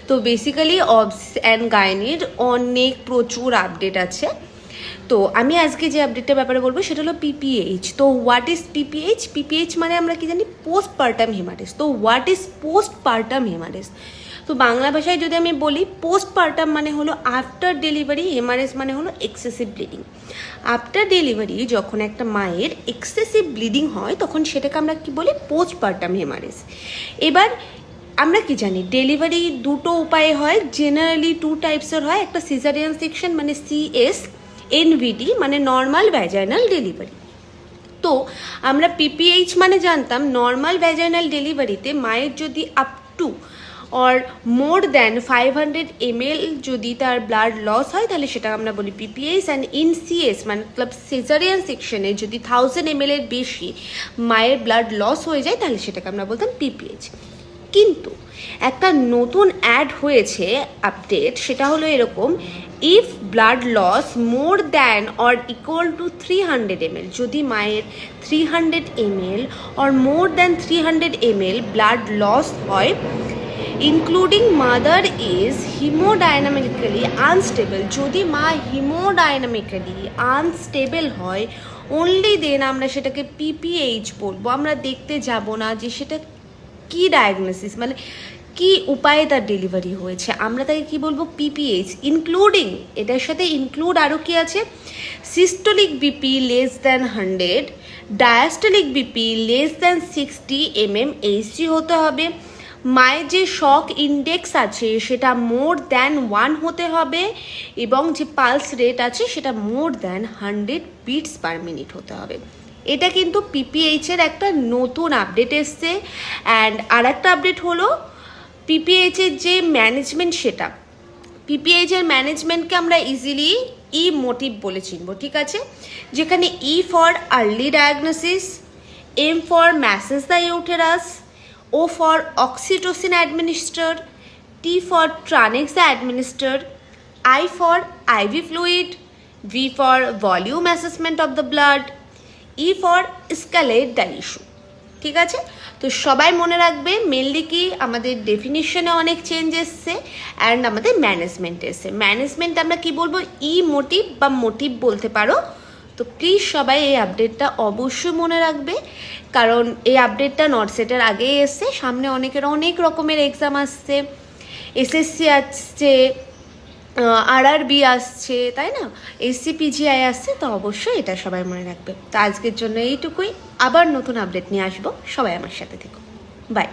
তো basically obs and গাইনির অনেক প্রচুর আপডেট আছে। তো আমি আজকে যে আপডেটটার ব্যাপারে বলবো সেটা হলো পিপিএইচ। তো হোয়াট ইজ পিপিএইচ? পিপিএইচ মানে আমরা কি জানি, পোস্টপার্টাম হেমারেজ। তো হোয়াট ইজ পোস্টপার্টাম হেমারেজ? তো বাংলা ভাষায় যদি আমি বলি, পোস্টপার্টাম মানে হলো আফটার ডেলিভারি, হেমারেজ মানে হলো এক্সেসিভ ব্লিডিং। আফটার ডেলিভারি যখন একটা মায়ের এক্সেসিভ ব্লিডিং হয় তখন সেটাকে আমরা কি বলি, পোস্টপার্টাম হেমারেজ। এবার আমরা কি জানি, ডেলিভারি দুটো উপায়ে হয়, জেনারেলি টু টাইপসের হয়। একটা সিজারিয়ান সেকশন মানে সিএস, এনভিডি মানে নর্মাল ভ্যাজাইনাল ডেলিভারি। তো আমরা পিপিএইচ মানে জানতাম নর্মাল ভ্যাজাইনাল ডেলিভারিতে মায়ের যদি up to or more than 500 ml যদি তার ব্লাড লস হয় তাহলে সেটা আমরা বলি পিপিএইচ। অ্যান্ড ইন সিএস মানে সিজারিয়ান সেকশনে যদি 1000 ml এর বেশি মায়ের ব্লাড লস হয়ে যায় তাহলে সেটাকে আমরা বলতাম পিপিএইচ। কিন্তু একটা নতুন অ্যাড হয়েছে আপডেট, সেটা হলো এরকম, if blood loss more than or equal to 300 ml, যদি মায়ের 300 ml or more than 300 ml blood loss হয়, including mother is hemodynamically unstable, যদি মা হিমোডাইনামিক্যালি আনস্টেবল হয়, অনলি দেন আমরা সেটাকে পিপিএইচ বলবো। আমরা দেখতে যাব না যে সেটা কি ডায়াগনোসিস, মানে কি উপায়ে তার ডেলিভারি হয়েছে, আমরা তাকে কি বলবো, পিপিএইচ। ইনক্লুডিং, এটার সাথে ইনক্লুড আরও কি আছে, systolic BP less than 100, diastolic BP less than 60 mmHg হতে হবে, মায়ের যে শক ইন্ডেক্স আছে সেটা মোর দ্যান 1 হতে হবে, এবং যে পালস রেট আছে সেটা more than 100 beats per minute হতে হবে। এটা কিন্তু পিপিএইচের একটা নতুন আপডেট এসছে। অ্যান্ড আর একটা আপডেট হলো পিপিএইচের যে ম্যানেজমেন্ট, সেটা পিপিএইচের ম্যানেজমেন্টকে আমরা ইজিলি ই মোটিভ বলে চিনব, ঠিক আছে? যেখানে E for early diagnosis, M for massage the uterus, O for oxytocin administer, T for tranexa administer, I for IV fluid, V for volume assessment of the blood, E for escalate the issue, ঠিক আছে? তো সবাই মনে রাখবে, mainly কি আমাদের ডেফিনিশনে অনেক change এসছে অ্যান্ড আমাদের ম্যানেজমেন্ট এসছে। ম্যানেজমেন্ট আমরা কি বলবো, ই মোটিভ বা মোটিভ বলতে পারো। তো প্লিজ সবাই এই আপডেটটা অবশ্যই মনে রাখবে, কারণ এই আপডেটটা নটসেটের আগেই এসছে। সামনে অনেকের অনেক রকমের এক্সাম আসছে, এসএসসি আসছে, আরআরবি আসছে, তাই না, এসসিপিজিআই আসছে। তো অবশ্যই এটা সবাই মনে রাখবে। তো আজকের জন্য এইটুকুই, আবার নতুন আপডেট নিয়ে আসবো। সবাই আমার সাথে থেকো, বাই।